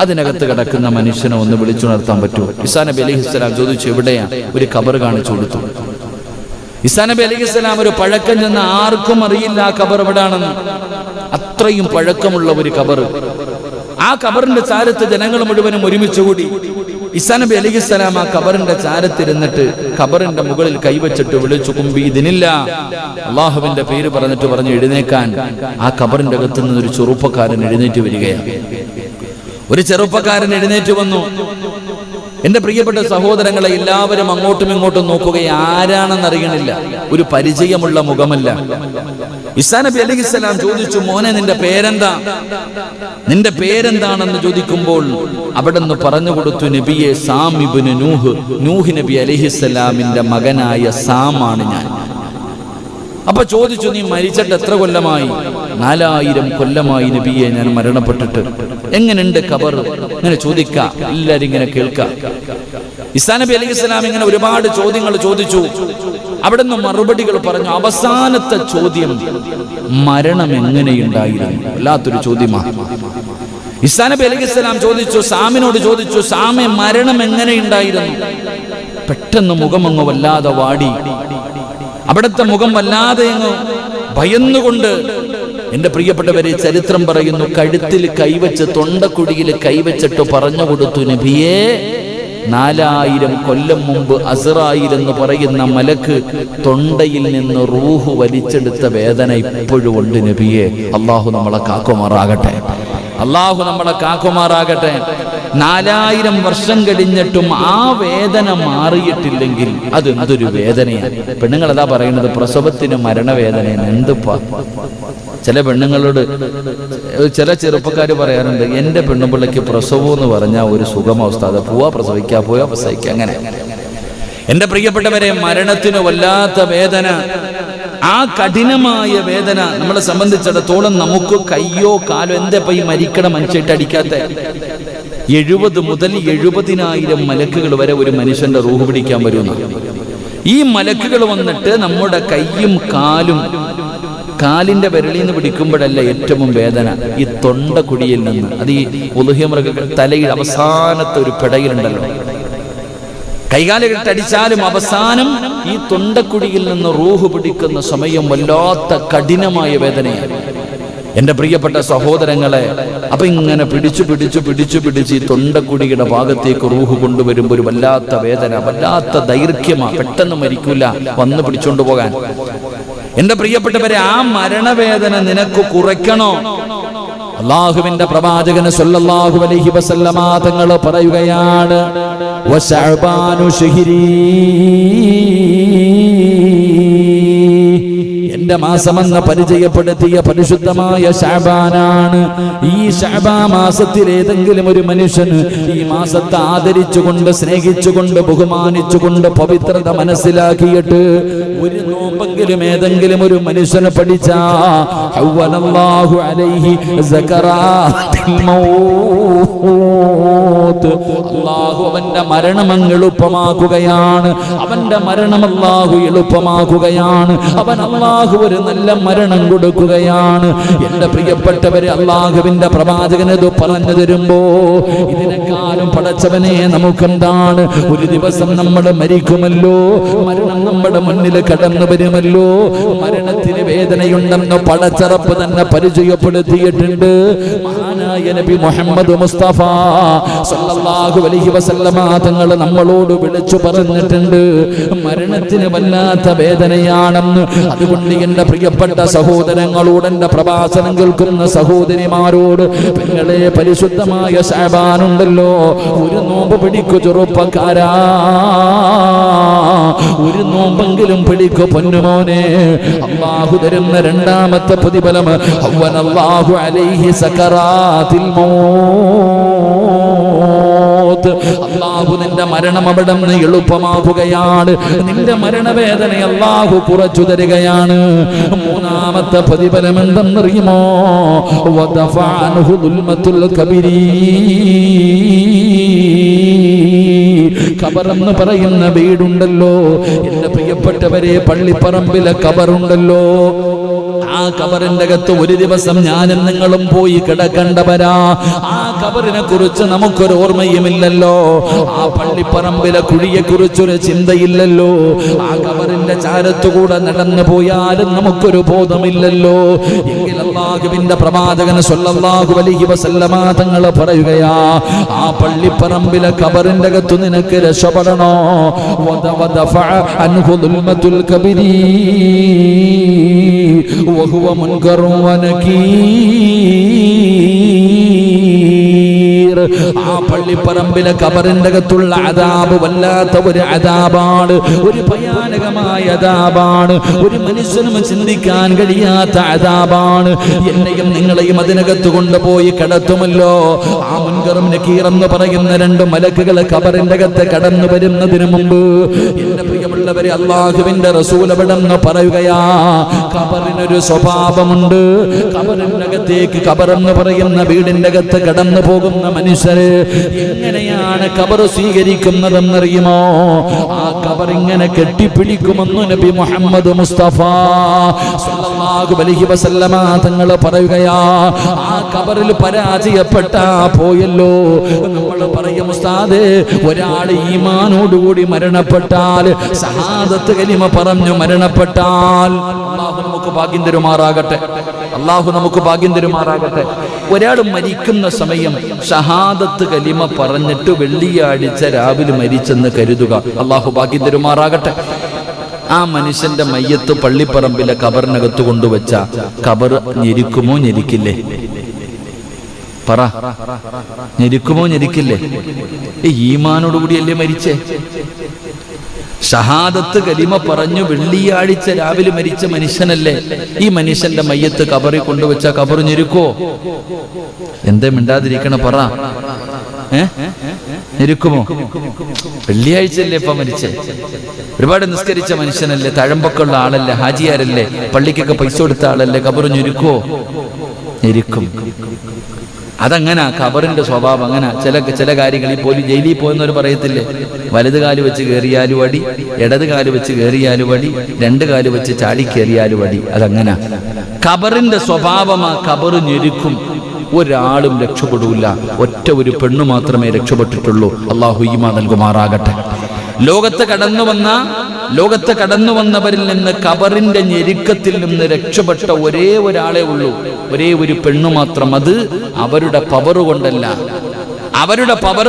അതിനകത്ത് കിടക്കുന്ന മനുഷ്യനെ ഒന്ന് വിളിച്ചുണർത്താൻ പറ്റുമോ? ഈസാ നബി അലൈഹിസ്സലാം ചോദിച്ചു എവിടെയാ? ഒരു ഖബർ കാണിച്ചു കൊടുത്തു. ഈസാ നബി അലൈഹിസ്സലാം ഒരു പഴക്കം ചെന്ന് ആർക്കും അറിയില്ല ആ ഖബർ എവിടാണെന്ന്. അത്രയും പഴക്കമുള്ള ഒരു ഖബർ. ആ ഖബറിന്റെ ചാരത്ത് ജനങ്ങൾ മുഴുവനും ഒരുമിച്ച് കൂടി. ഈസാ നബി അലൈഹിസ്സലാം ആ ഖബറിന്റെ ചാരത്തിരുന്നിട്ട് ഖബറിന്റെ മുകളിൽ കൈവച്ചിട്ട് വിളിച്ചു കുമ്പി ഇതിനില്ല, അള്ളാഹുവിന്റെ പേര് പറഞ്ഞിട്ട് പറഞ്ഞു എഴുന്നേക്കാൻ. ആ ഖബറിന്റെ അകത്ത് നിന്ന് ഒരു ചെറുപ്പക്കാരൻ എഴുന്നേറ്റ് വരികയാണ്. ഒരു ചെറുപ്പക്കാരൻ എഴുന്നേറ്റ് വന്നു. എന്റെ പ്രിയപ്പെട്ട സഹോദരങ്ങളെ, എല്ലാവരും അങ്ങോട്ടും ഇങ്ങോട്ടും നോക്കുകയും ആരാണെന്ന് അറിയണില്ല, ഒരു പരിചയമുള്ള മുഖമല്ല. ഈസാ നബി അലൈഹിസ്സലാം ചോദിച്ചു മോനെ നിന്റെ പേരെന്താ, നിന്റെ പേരെന്താണെന്ന് ചോദിക്കുമ്പോൾ അവിടെ നിന്ന് പറഞ്ഞു കൊടുത്തു നബിയെ സാം ഇബ്നു നൂഹ്, നൂഹ് നബി അലൈഹിസ്സലാമിന്റെ മകനായ സാം ആണ് ഞാൻ. അപ്പൊ ചോദിച്ചു നീ മരിച്ചിട്ട് എത്ര കൊല്ലമായി? 4000 കൊല്ലമായി നബിയെ ഞാൻ മരണപ്പെട്ടിട്ട്. എങ്ങനെയുണ്ട് ഖബർ? ഇങ്ങനെ ചോദിക്കാം, എല്ലാരും ഇങ്ങനെ കേൾക്കാം. ഈസാ നബി അലൈഹിസ്സലാം ഇങ്ങനെ ഒരുപാട് ചോദ്യങ്ങൾ ചോദിച്ചു. അവിടെ നിന്ന് മറുപടികൾ പറഞ്ഞു. അവസാനത്തെ ചോദ്യം മരണം എങ്ങനെയുണ്ടായിരുന്നു? വല്ലാത്തൊരു ചോദ്യമാണ്. ഈസാ നബി അലൈഹിസ്സലാം ചോദിച്ചു, സാമിനോട് ചോദിച്ചു, സാമെ മരണം എങ്ങനെയുണ്ടായിരുന്നു? പെട്ടെന്ന് മുഖമങ്ങ് വല്ലാതെ വാടി. അവിടുത്തെ മുഖം വല്ലാതെ അങ്ങ് ഭയന്നുകൊണ്ട്, എന്റെ പ്രിയപ്പെട്ടവരെ ചരിത്രം പറയുന്നു, കഴുത്തിൽ കൈവച്ച് തൊണ്ടക്കുഴിയിൽ കൈവച്ചിട്ട് പറഞ്ഞു കൊടുത്തു നബിയേ 4000 കൊല്ലം മുമ്പ് അസ്റായിൽ എന്ന് പറയുന്ന മലക്ക് തൊണ്ടയിൽ നിന്ന് റൂഹ് വലിച്ചെടുത്ത വേദന ഇപ്പോഴും ഉണ്ട് നബിയെ. അള്ളാഹു നമ്മളെ കാക്കുമാറാകട്ടെ, അള്ളാഹു നമ്മളെ കാക്കുമാറാകട്ടെ. 4000 വർഷം കഴിഞ്ഞിട്ടും ആ വേദന മാറിയിട്ടില്ലെങ്കിൽ അത് എന്തൊരു വേദനയാണ്. പെണ്ണുങ്ങൾ അതാ പറയുന്നത്, പ്രസവത്തിന് മരണവേദനയാണ്. എന്തുപ്പാ ചില പെണ്ണുങ്ങളോട് ചില ചെറുപ്പക്കാർ പറയാറുണ്ട്, എന്റെ പെണ്ണുപിള്ളയ്ക്ക് പ്രസവം എന്ന് പറഞ്ഞാൽ ഒരു സുഖമാവസ്ഥ, അത് പോവാ പ്രസവിക്കാ പോയാ പ്രസവിക്കുക അങ്ങനെ. എന്റെ പ്രിയപ്പെട്ടവരെ, മരണത്തിന് വല്ലാത്ത വേദന, ആ കഠിനമായ വേദന നമ്മളെ സംബന്ധിച്ചിടത്തോളം നമുക്ക് കയ്യോ കാലോ എന്താ ഈ മരിക്കണ മനുഷ്യട്ട് അടിക്കാത്ത 70 മുതൽ 70,000 മലക്കുകൾ വരെ ഒരു മനുഷ്യന്റെ റൂഹ് പിടിക്കാൻ വരുന്നു. ഈ മലക്കുകൾ വന്നിട്ട് നമ്മുടെ കയ്യും കാലും, കാലിന്റെ വിരളിൽ നിന്ന് പിടിക്കുമ്പോഴല്ല ഏറ്റവും വേദന, ഈ തൊണ്ടക്കുഴിയിൽ നിന്ന്. അത് ഈ ഉളുഹിയ മൃഗ തലയിൽ അവസാനത്തെ ഒരു പിടയിലുണ്ടല്ലോ, കൈകാലുകെട്ടടിച്ചാലും അവസാനം ഈ തൊണ്ടക്കുഴിയിൽ നിന്ന് റൂഹ് പിടിക്കുന്ന സമയം വല്ലാത്ത കഠിനമായ വേദനയാണ്. എന്റെ പ്രിയപ്പെട്ട സഹോദരങ്ങളെ, അപ്പൊ ഇങ്ങനെ പിടിച്ച് ഈ തൊണ്ടക്കുടിയുടെ ഭാഗത്തേക്ക് റൂഹ് കൊണ്ടുവരുമ്പോൾ ഒരു വല്ലാത്ത വേദന, വല്ലാത്ത ദൈർഘ്യമാ, പെട്ടെന്ന് മരിക്കൂല, വന്ന് പിടിച്ചോണ്ട് പോകാൻ. എന്റെ പ്രിയപ്പെട്ടവരെ, ആ മരണവേദന നിനക്ക് കുറയ്ക്കണോ? അല്ലാഹുവിന്റെ പ്രവാചകൻ സല്ലല്ലാഹു അലൈഹി വസല്ലമ തങ്ങൾ പറയുകയാണ്, വശഅബാനു ശഹരി, എന്റെ മാസമെന്ന് പരിചയപ്പെടുത്തിയ പരിശുദ്ധമായ ശഅബാനാണ്. ഈ ശഅബാൻ മാസത്തിൽ ഏതെങ്കിലും ഒരു മനുഷ്യന് ഈ മാസത്തെ ആദരിച്ചുകൊണ്ട്, സ്നേഹിച്ചുകൊണ്ട്, ബഹുമാനിച്ചുകൊണ്ട്, പവിത്രത മനസ്സിലാക്കിയിട്ട് ഒരു നോമ്പെങ്കിലും ഏതെങ്കിലും ഒരു മനുഷ്യനെ പഠിച്ചാ ഹവ്വനല്ലാഹു അലൈഹി സകറാത്തിൽ മൗത്ത്, അല്ലാഹു അവന്റെ മരണം അങ്ങ് എളുപ്പമാക്കുകയാണ്. അവന്റെ മരണം അല്ലാഹു എളുപ്പമാക്കുകയാണ്. അവൻ അല്ലാഹു ഒരു നല്ല മരണം കൊടുക്കുകയാണ്. എന്റെ പ്രിയപ്പെട്ടവരെ, അല്ലാഹുവിന്റെ പ്രവാചകൻ ഇത് പറഞ്ഞു തരുമ്പോ ഇതിനെക്കാളും പടച്ചവനെ നമുക്കെന്താണ്? ഒരു ദിവസം നമ്മൾ മരിക്കുമല്ലോ, മരണം നമ്മുടെ മുന്നിൽ കടന്നു വരുമല്ലോ. മരണത്തിന് വേദനയുണ്ടെന്ന് പടച്ചറപ്പ് തന്നെ പരിചയപ്പെടുത്തിയിട്ടുണ്ട്. മഹാനായ നബി മുഹമ്മദ് മുസ്തഫ സല്ലല്ലാഹു അലൈഹി വസല്ലമ തങ്ങൾ നമ്മളോട് വിളിച്ചു പറഞ്ഞിട്ടുണ്ട്, മരണത്തിന് വല്ലാത്ത വേദനയാണെന്ന്. അതുകൊണ്ട് എന്റെ പ്രിയപ്പെട്ട സഹോദരങ്ങളോട്, എന്റെ പ്രഭാഷണം കേൾക്കുന്ന സഹോദരിമാരോട്, പെങ്ങളെ, പരിശുദ്ധമായ ശഅബാൻ ഉണ്ടല്ലോ, ഒരു നോമ്പ് പിടിക്കു ചെറുപ്പക്കാരാ, ഒരു നോമ്പെങ്കിലും പിടിക്കു പൊന്നുമോനെ. അല്ലാഹു തരുന്ന രണ്ടാമത്തെ പ്രതിഫലം ഹവ്വനല്ലാഹു അലൈഹി സകറാത്തിൽ മൗത്ത്, മൗത്ത്. അല്ലാഹു നിന്റെ മരണം അവിടെ നിന്ന് എളുപ്പമാക്കുകയാണ്. നിന്റെ മരണവേദന അല്ലാഹു കുറച്ചു തരികയാണ്. മൂന്നാമത്തെ പ്രതിഫലം എന്തെന്നറിയുമോ? വദഫഅൻഹു ദുൽമത്തുൽ കബിരി. ഖബറെന്ന് പറയുന്ന വീടുണ്ടല്ലോ എന്റെ പ്രിയപ്പെട്ടവരെ, പള്ളിപ്പറമ്പിലെ ഖബറുണ്ടല്ലോ, ആ ഖബറിന്റെ അകത്ത് ഒരു ദിവസം ഞാനും നിങ്ങളും പോയി കിടക്കണ്ടവരാ. ആ ഖബറിനെ കുറിച്ച് നമുക്കൊരു ഓർമ്മയുമില്ലല്ലോ. ആ പള്ളിപ്പറമ്പിലെ കുഴിയെ കുറിച്ചൊരു ചിന്തയില്ലല്ലോ. ആ ഖബറിന്റെ ചാരത്തുകൂടെ നടന്നു പോയാലും നമുക്കൊരു ബോധമില്ലല്ലോ. എങ്കിൽ അല്ലാഹുവിന്റെ പ്രവാചകൻ സ്വല്ലല്ലാഹു അലൈഹി വസല്ലമ തങ്ങൾ പറയുകയാ, ആ പള്ളിപ്പറമ്പിലെ ഖബറിന്റെ അകത്ത് നിനക്ക് രക്ഷപ്പെടണോ? വദഫഅ അൻഹു ദുൽമത്തുൽ കബിരി വഹുവ മുൻകറും വനകീർ. ആ പള്ളിപ്പറമ്പിലെ ഖബറിന്റെ അകത്തുള്ള അദാബ് വല്ലാത്ത ഒരു അദാബാണ്, ഒരു ഭയാനകമായ അദാബാണ്, ഒരു മനുഷ്യനും ചിന്തിക്കാൻ കഴിയാത്ത അദാബാണ്. എന്നെയും നിങ്ങളെയും അതിനകത്ത് കൊണ്ടുപോയി കിടത്തുമല്ലോ. ആ മുൻകറും നകീർ എന്ന് പറയുന്ന രണ്ട് മലക്കുകൾ ഖബറിന്റെ അകത്ത് കടന്നു വരുന്നതിന് മുമ്പ് എന്റെ പ്രിയമുള്ളവരെ, അല്ലാഹുവിന്റെ റസൂൽ അവിടെന്ന് പറയുകയാ, ഖബറിനൊരു സ്വഭാവമുണ്ട്. ഖബറിനകത്തേക്ക്, ഖബറെന്ന് പറയുന്ന വീടിന്റെ അകത്ത് കടന്നു പോകുന്ന മനുഷ്യര് എങ്ങനെയാണ് ഖബർ സ്വീകരിക്കുന്നതെന്നറിയുമോ? ആ ഖബർ ഇങ്ങനെ കെട്ടിപ്പിടിക്കുമെന്ന് നബി മുഹമ്മദ് മുസ്തഫ സ്വല്ലല്ലാഹു അലൈഹി വസല്ലമ തങ്ങൾ പറയുകയാ. ആ ഖബറിൽ പരാജയപ്പെട്ടാ പോയല്ലോ. നമ്മൾ പറയും, ഉസ്താദേ, ഒരാൾ ഈമാനോടുകൂടി മരണപ്പെട്ടാൽ, ശഹാദത്ത് കലിമ പറഞ്ഞു മരണപ്പെട്ടാൽ, അല്ലാഹു നമുക്ക് ഭാഗ്യം തരുമാറാകട്ടെ, അല്ലാഹു നമുക്ക് ഭാഗ്യം തരുമാറാകട്ടെ. ഒരാൾ മരിക്കുന്ന സമയം ഷഹാദത്ത് കലിമ പറഞ്ഞിട്ട് വെള്ളിയാഴ്ച രാവിലെ മരിച്ചെന്ന് കരുതുക, അല്ലാഹു ഭാഗ്യം തരുമാറാകട്ടെ. ആ മനുഷ്യന്റെ മയ്യത്ത് പള്ളിപ്പറമ്പിലെ ഖബറിനകത്ത് കൊണ്ടുവച്ച ഖബർ ഞെരിക്കുമോ ഞെരിക്കില്ലേ? പറ, ഞെരിക്കുമോ ഞെരിക്കില്ലേ? ഈമാനോടുകൂടിയല്ലേ മരിച്ചേ? ഷഹാദത്ത് കലിമ പറഞ്ഞു വെള്ളിയാഴ്ച രാവിലെ മരിച്ച മനുഷ്യനല്ലേ? ഈ മനുഷ്യന്റെ മയ്യത്ത് ഖബറിൽ കൊണ്ടുവച്ച ഖബർ ഞെരുക്കോ? എന്തേ മിണ്ടാതിരിക്കണ? പറ, ഞെരുക്കുമോ? വെള്ളിയാഴ്ചയല്ലേ ഇപ്പൊ മരിച്ചേ? ഒരുപാട് നിസ്കരിച്ച മനുഷ്യനല്ലേ, തഴമ്പൊക്കെയുള്ള ആളല്ലേ, ഹാജിയാരല്ലേ, പള്ളിക്കൊക്കെ പൈസ കൊടുത്ത ആളല്ലേ, ഖബർ ഞെരുക്കോ? ഞെരുക്കും. അതങ്ങനെ ഖബറിന്റെ സ്വഭാവം അങ്ങനെ. ചില കാര്യങ്ങളിൽ പോലും ജയിലിൽ പോയെന്നവർ പറയത്തില്ലേ, വലത് കാല് വെച്ച് കയറിയാലും അടി, ഇടത് കാല് വെച്ച് കയറിയാലും അടി, രണ്ട് കാല് വെച്ച് ചാടി കയറിയാലും അടി. അതങ്ങനെ ഖബറിന്റെ സ്വഭാവമാ. ഖബർ ഞെരുക്കും. ഒരാളും രക്ഷപ്പെടൂല. ഒറ്റ ഒരു പെണ്ണു മാത്രമേ രക്ഷപ്പെട്ടിട്ടുള്ളൂ. അല്ലാഹു ഈമാൻ നൽകുമാറാകട്ടെ. ലോകത്ത് കടന്നു വന്നവരിൽ നിന്ന് ഖബറിന്റെ ഞെരുക്കത്തിൽ നിന്ന് രക്ഷപ്പെട്ട ഒരേ ഒരാളെ ഉള്ളൂ, ഒരേ ഒരു പെണ്ണു മാത്രം. അത് അവരുടെ പവർ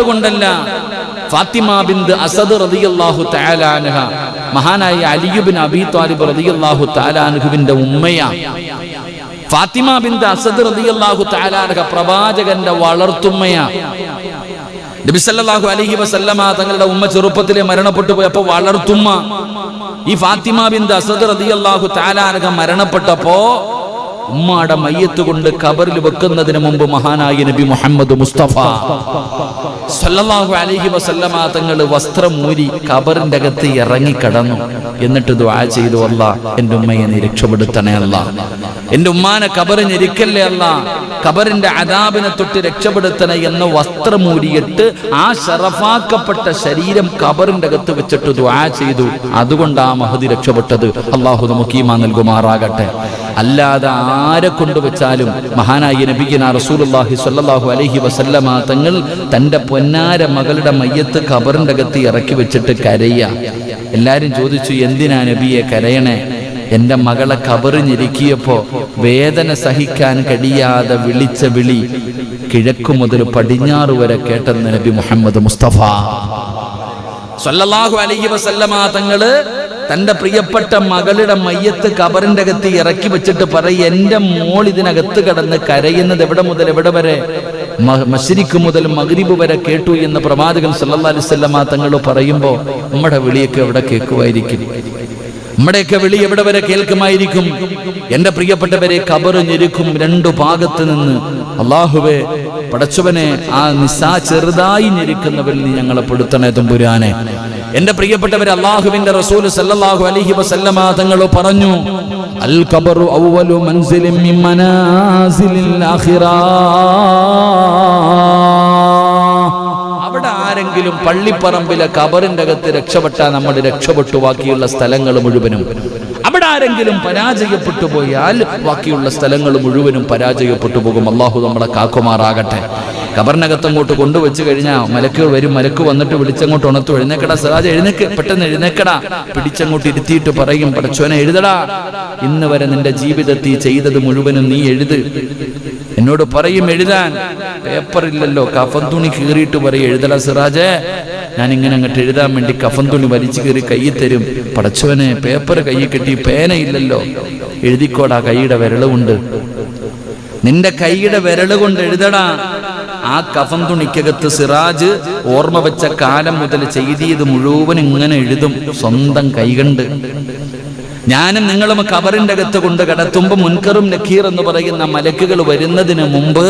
കൊണ്ടല്ല. ഫാത്തിമ ബിൻത് അസദ് റളിയല്ലാഹു തആല അൻഹ, മഹാനായ അലി ഇബ്നു അബീ ത്വാലിബ് റളിയല്ലാഹു തആല അൻഹുവിന്റെ ഉമ്മയാ. ഫാത്തിമ ബിൻത് അസദ് റളിയല്ലാഹു തആല അൻഹ പ്രവാചകന്റെ വളർത്തുമ്മയാ. നബി സല്ലല്ലാഹു അലൈഹി വസല്ലമ തങ്ങളുടെ ഉമ്മ ചെറുപ്പത്തിലെ മരണപ്പെട്ടു പോയി. അപ്പോൾ വളർത്തുമ്മ ഈ ഫാത്തിമ ബിൻത് അസദ് റളിയല്ലാഹു തആല അൻഹ മരണപ്പെട്ടപ്പോ ഉമ്മയുടെ മയ്യത്ത് കൊണ്ട് ഖബറിൽ വെക്കുന്നതിന് മുമ്പ് മഹാനായ നബി മുഹമ്മദ് മുസ്തഫ സല്ലല്ലാഹു അലൈഹി വസല്ലമ തങ്ങൾ വസ്ത്രം ഊരി ഖബറിന്റെ അകത്ത് ഇറങ്ങി കടന്നു. എന്നിട്ട് ദുആ ചെയ്തു, അല്ലാഹ് എൻ്റെ ഉമ്മയെ നീ രക്ഷപ്പെടുത്തണേ അല്ലാഹ്, എൻ്റെ ഉമ്മാനെ ഖബർ ഞെരിക്കല്ലേ അല്ലാഹ്, ഖബറിന്റെ അദാബിനെ തൊട്ട് രക്ഷപ്പെടുത്തണേ എന്ന് വസ്ത്രമൂരിയിട്ട് ആ ശറഫാക്കപ്പെട്ട ശരീരം ഖബറിന്റെ അകത്ത് വെച്ചിട്ട് ദുആ ചെയ്തു. അതുകൊണ്ട് ആ മഹദി രക്ഷപ്പെട്ടത്. അല്ലാഹു നമുക്ക് ഈമാൻ നൽകുമാറാകട്ടെ. അല്ലാതെ ആരെ കൊണ്ടുവച്ചാലും മഹാനായ നബിയിന റസൂലുള്ളാഹി സ്വല്ലല്ലാഹു അലൈഹി വസല്ലമ തങ്ങൾ തന്റെ പൊന്നാര മകളുടെ മയ്യത്ത് ഖബറിന്റെ അകത്ത് ഇറക്കി വെച്ചിട്ട് കരയുക. എല്ലാരും ചോദിച്ചു, എന്തിനാ നബിയെ കരയണേ? എൻ്റെ മകളെ ഖബർ ഞെരുക്കിയപ്പോ വേദന സഹിക്കാൻ കഴിയാതെ വിളിച്ച വിളി കിഴക്കു മുതൽ പടിഞ്ഞാറ് വരെ കേട്ടെന്ന് നബി മുഹമ്മദ് മുസ്തഫ സല്ലല്ലാഹു അലൈഹി വസല്ലമ തങ്ങള് തന്റെ പ്രിയപ്പെട്ട മകളുടെ മയ്യത്ത് ഖബറിന്റെ അകത്ത് ഇറക്കി വെച്ചിട്ട് പറയും, എൻ്റെ മോൾ ഇതിനകത്ത് കിടന്ന് കരയുന്നത് എവിടെ മുതൽ എവിടെ വരെ? മശ്രിഖ് മുതൽ മഗ്രിബ് വരെ കേട്ടു എന്ന് പ്രവാചകൻ സല്ലല്ലാഹു അലൈഹി വസല്ലമ തങ്ങൾ പറയുമ്പോ നമ്മുടെ വിളിയൊക്കെ എവിടെ കേൾക്കുമായിരിക്കും? നമ്മുടെയൊക്കെ വിളി എവിടെ വരെ കേൾക്കുമായിരിക്കും? എന്റെ പ്രിയപ്പെട്ടവരെ, ഖബർ ഞെരുക്കും രണ്ടു ഭാഗത്ത് നിന്ന്. അല്ലാഹുവേ, പടച്ചവനെ ആ നിസാ ചെറുതായി ഞെരുക്കുന്നവരിൽ നീ ഞങ്ങളെ പെടുത്തണേ തമ്പുരാനെ. എന്റെ പ്രിയപ്പെട്ടവരെ, അല്ലാഹുവിന്റെ റസൂൽ സല്ലല്ലാഹു അലൈഹി വസല്ലമ തങ്ങൾ പറഞ്ഞു, അൽ ഖബറു അവ്വലു മൻസിലിൻ മിൻ മനാസിലിൽ ആഖിറ. അവിടെ ആരെങ്കിലും പള്ളിപ്പറമ്പിലെ ഖബറിന്റെ അകത്ത് രക്ഷപ്പെട്ടാൽ നമ്മൾ രക്ഷപ്പെട്ടു. ബാക്കിയുള്ള സ്ഥലങ്ങൾ മുഴുവനും അവിടെ ആരെങ്കിലും പരാജയപ്പെട്ടു പോയാൽ ബാക്കിയുള്ള സ്ഥലങ്ങൾ മുഴുവനും പരാജയപ്പെട്ടു പോകും. അല്ലാഹു നമ്മളെ കാക്കുമാറാകട്ടെ. ഖബറിനകത്ത് അങ്ങോട്ട് കൊണ്ടുവച്ച് കഴിഞ്ഞാൽ മലക്ക് വരും. മലക്ക് വന്നിട്ട് വിളിച്ചങ്ങോട്ട് ഉണർത്തു, എഴുന്നേക്കടാ സിറാജ്, എഴുന്നേക്ക്, പെട്ടെന്ന് എഴുന്നേക്കടാ. പിടിച്ചങ്ങോട്ട് ഇരുത്തിയിട്ട് പറയും, പടച്ചോനെ എഴുതടാ, ഇന്ന് വരെ നിന്റെ ജീവിതത്തിൽ ചെയ്തത് മുഴുവനും നീ എഴുത്. എന്നോട് പറയും എഴുതാൻ. പേപ്പറില്ലല്ലോ, കഫൻ തുണി കീറിയിട്ട് പറയും, എഴുതടാ സിറാജേ. ഞാൻ ഇങ്ങനെ അങ്ങോട്ട് എഴുതാൻ വേണ്ടി കഫൻ തുണി വലിച്ചു കീറി കയ്യിൽ തരും. പടച്ചോനെ പേപ്പർ കയ്യിൽ കെട്ടി, പേനയില്ലല്ലോ, എഴുതിക്കോടാ, കൈയുടെ വിരലുകൊണ്ട്, നിന്റെ കൈയുടെ വിരലുകൊണ്ട് എഴുതടാ. ആ കഫൻ തുണിക്കകത്ത് സിറാജ് ഓർമ്മ വെച്ച കാലം മുതൽ ചെയ്തിയത് മുഴുവൻ ഇങ്ങനെ എഴുതും സ്വന്തം കൈകണ്ട്. ഞാനും നിങ്ങളും ഖബറിന്റെ അകത്ത് കൊണ്ട് കടത്തുമ്പോൾ മുൻകറും നക്കീർ എന്ന് പറയുന്ന മലക്കുകൾ വരുന്നതിന് മുമ്പ്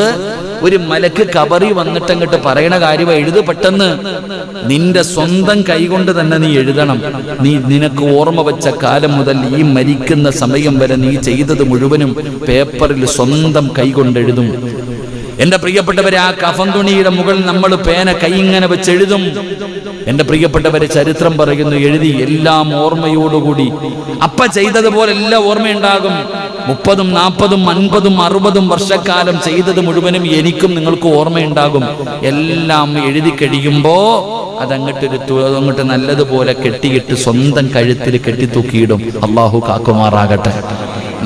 ഒരു മലക്ക് ഖബറി വന്നിട്ട് അങ്ങോട്ട് പറയണ കാര്യം എഴുത് പെട്ടെന്ന്. നിന്റെ സ്വന്തം കൈകൊണ്ട് തന്നെ നീ എഴുതണം. നിനക്ക് ഓർമ്മ വെച്ച കാലം മുതൽ ഈ മരിക്കുന്ന സമയം വരെ നീ ചെയ്തത് മുഴുവനും പേപ്പറിൽ സ്വന്തം കൈകൊണ്ട് എഴുതും. എന്റെ പ്രിയപ്പെട്ടവരെ, ആ കഫൻ തുണിയുടെ മുകളിൽ നമ്മൾ പേന കൈ ഇങ്ങനെ വെച്ച് എഴുതും. എന്റെ പ്രിയപ്പെട്ടവരെ, ചരിത്രം പറയുന്നു, എഴുതി എല്ലാം ഓർമ്മയോടുകൂടി അപ്പ ചെയ്തതുപോലെ എല്ലാം ഓർമ്മയുണ്ടാകും. 30, 40, 50, 60 വർഷക്കാലം ചെയ്തത് മുഴുവനും എനിക്കും നിങ്ങൾക്കും ഓർമ്മയുണ്ടാകും. എല്ലാം എഴുതി കഴിയുമ്പോ അതങ്ങോട്ട് നല്ലതുപോലെ കെട്ടിയിട്ട് സ്വന്തം കഴുത്തിൽ കെട്ടിത്തൂക്കിയിടും. അല്ലാഹു കാക്കുമാറാകട്ടെ.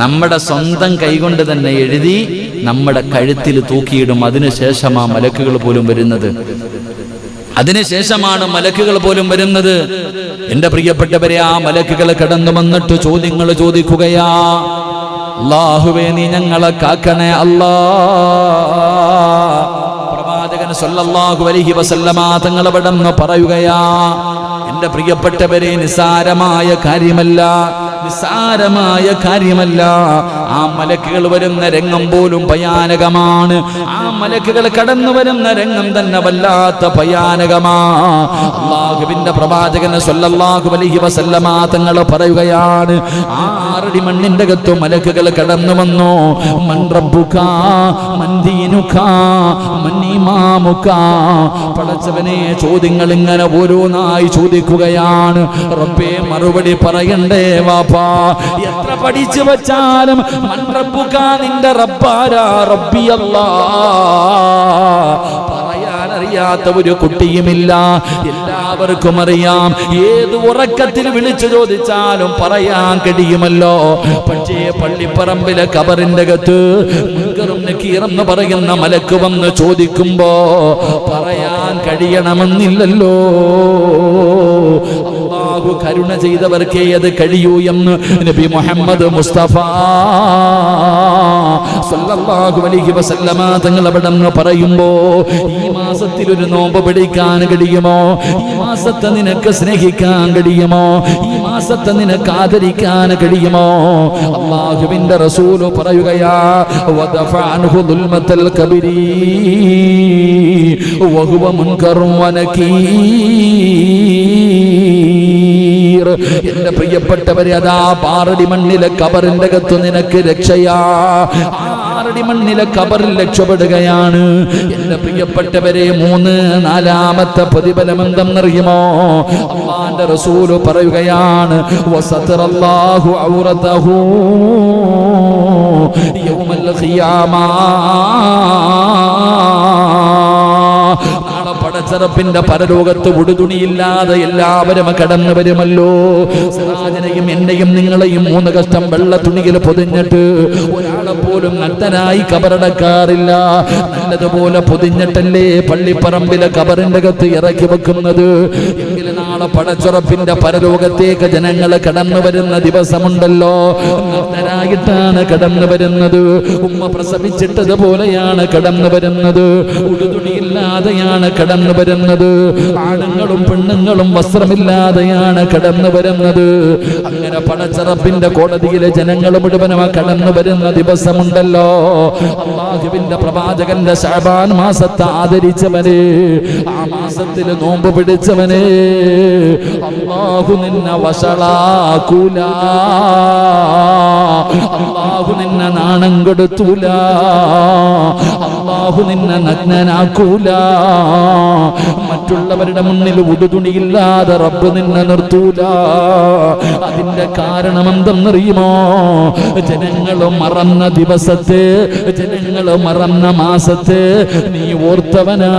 നമ്മുടെ സ്വന്തം കൈകൊണ്ട് തന്നെ എഴുതി നമ്മുടെ കഴുത്തിൽ തൂക്കിയിടും. അതിനുശേഷമാ മലക്കുകൾ പോലും വരുന്നത്. അതിനുശേഷമാണ് മലക്കുകൾ പോലും വരുന്നത്. എന്റെ പ്രിയപ്പെട്ടവരെ, ആ മലക്കുകൾ കടന്നു വന്നിട്ട് ചോദ്യങ്ങൾ ചോദിക്കുകയാ. അല്ലാഹുവേ, നീ ഞങ്ങളെ കാക്കണേ അല്ലാ. പ്രവാചകൻ സല്ലല്ലാഹു അലൈഹി വസല്ലമ തങ്ങൾ അവിടെന്ന് പറയുകയാ, എന്റെ പ്രിയപ്പെട്ടവരെ, നിസാരമായ കാര്യമല്ല. ആ മലക്കുകൾ വരുന്ന രംഗം പോലും ഭയാനകമാണ്. ആ മലക്കുകൾ കടന്നു വരുന്ന രംഗം തന്നെ വല്ലാത്ത ഭയാനകമാ. അല്ലാഹുവിന്റെ പ്രവാചകൻ സല്ലല്ലാഹു അലൈഹി വസല്ലമ തങ്ങൾ പറയുകയാണ്, 6 അടി മണ്ണിന്റെ അകത്ത് മലക്കുകൾ കടന്നു വന്നു. മൻ റബ്ബുക മൻ ദീനുക മൻ ഇമാമുക. പടച്ചവനെ, ചോദ്യങ്ങൾ ഇങ്ങനെ ഓരോന്നായി ചോദിക്കുകയാണ്. റബ്ബേ, മറുപടി പറയണ്ടേ വാപ്പാ. എത്ര പഠിച്ചു വച്ചാലും മൻ റബ്ബുക, നിന്റെ റബ്ബാരാ? റബ്ബി അല്ലാഹ്. പറയാനറിയാത്ത ഒരു കുട്ടിയുമില്ല, എല്ലാവർക്കും അറിയാം. ഏത് ഉറക്കത്തിൽ വിളിച്ചു ചോദിച്ചാലും പറയാൻ കഴിയുമല്ലോ. പക്ഷേ പള്ളിപ്പറമ്പിലെ ഖബറിന്റെ അകത്ത് മുൻകറും നക്കീർ എന്ന് പറയുന്ന മലക്ക് വന്ന് ചോദിക്കുമ്പോ പറയാൻ കഴിയണമെന്നില്ലല്ലോ. അല്ലാഹു കരുണ ചെയ്തവർക്കേ അത് കഴിയൂ എന്ന് നബി മുഹമ്മദ് മുസ്തഫ സല്ലല്ലാഹു അലൈഹി വസല്ലമ തങ്ങൾ അവിടെന്ന് പറയുമ്പോ, ഈ മാസത്തിൽ ഒരു നോമ്പ് പിടിക്കാൻ കഴിയുമോ? ഈ മാസത്തെ നിനക്ക് സ്നേഹിക്കാൻ കഴിയുമോ? ഈ മാസത്തെ നിനക്ക് ആദരിക്കാൻ കഴിയുമോ? അല്ലാഹുവിന്റെ റസൂൽ പറയുകയാ, വദഫഅൻഹു ദുൽമത്തൽ കബരി വഹുവ മുൻകറും വനകീർ. എന്റെ പ്രിയപ്പെട്ടവരെ, അതാ 6 അടി മണ്ണിലെ ഖബറിന്റെ അകത്ത് നിനക്ക് രക്ഷയാ. 6 അടി മണ്ണിലെ ഖബറിൽ രക്ഷപ്പെടുകയാണ്. എന്റെ പ്രിയപ്പെട്ടവരെ, 4-ാമത്തെ പ്രതിഫലം എന്തെന്നറിയുമോ? അല്ലാഹുവിന്റെ റസൂൽ പറയുകയാണ്, വസതറല്ലാഹു ഔറതഹു യൗമൽ ഖിയാമ. നാളെ പടച്ചറപ്പിന്റെ പരലോകത്ത് ഉടുതുണിയില്ലാതെ എല്ലാവരും കടന്നു വരുമല്ലോ. സിറാജിനെയും എന്നെയും നിങ്ങളെയും 3 കഷ്ടം വെള്ള തുണിയിൽ പൊതിഞ്ഞിട്ട് ഒരാളെ പോലും നഗ്നനായി കബറടക്കാറില്ല. നല്ലതുപോലെ പൊതിഞ്ഞിട്ടല്ലേ പള്ളിപ്പറമ്പിലെ ഖബറിന്റെ അകത്ത് ഇറക്കി വെക്കുന്നത്. എങ്കിലും നാളെ നാളെ പടച്ചുറപ്പിന്റെ പരലോകത്തേക്ക് ജനങ്ങൾ കടന്നു വരുന്ന ദിവസമുണ്ടല്ലോ. നഗ്നരായിട്ടാണ് കടന്നു വരുന്നത്. ഉമ്മ പ്രസവിച്ചിട്ടതുപോലെയാണ് കടന്നു വരുന്നത്. ഉടുതുണിയില്ലാതെയാണ് കടന്നു വരുന്നത്. ആണുങ്ങളും പെണ്ണുങ്ങളും വസ്ത്രമില്ലാതെയാണ് കടന്നു വരുന്നത്. അങ്ങനെ പടച്ചുറപ്പിന്റെ കോടതിയിലെ ജനങ്ങൾ മുഴുവനും കടന്നു വരുന്ന ദിവസമുണ്ടല്ലോ. അല്ലാഹുവിന്റെ പ്രവാചകന്റെ ശഅബാൻ മാസത്തെ ആദരിച്ചവനെ, ആ മാസത്തിൽ നോമ്പ് പിടിച്ചവനെ, അല്ലാഹു നിന്നെ വഷളാക്കൂല, അല്ലാഹു നിന്നെ നാണം കെടുത്തൂല, അല്ലാഹു നിന്നെ നഗ്നനാക്കൂല. മറ്റുള്ളവരുടെ മുന്നിൽ ഉടുതുണിയില്ലാതെ റബ്ബ് നിന്നെ നിർത്തൂല. അതിന്റെ കാരണം എന്തെന്നറിയുമോ? ജനങ്ങൾ മറന്ന ദിവസത്തെ, ജനങ്ങൾ മറന്ന മാസത്തെ നീ ഓർത്തവനാ.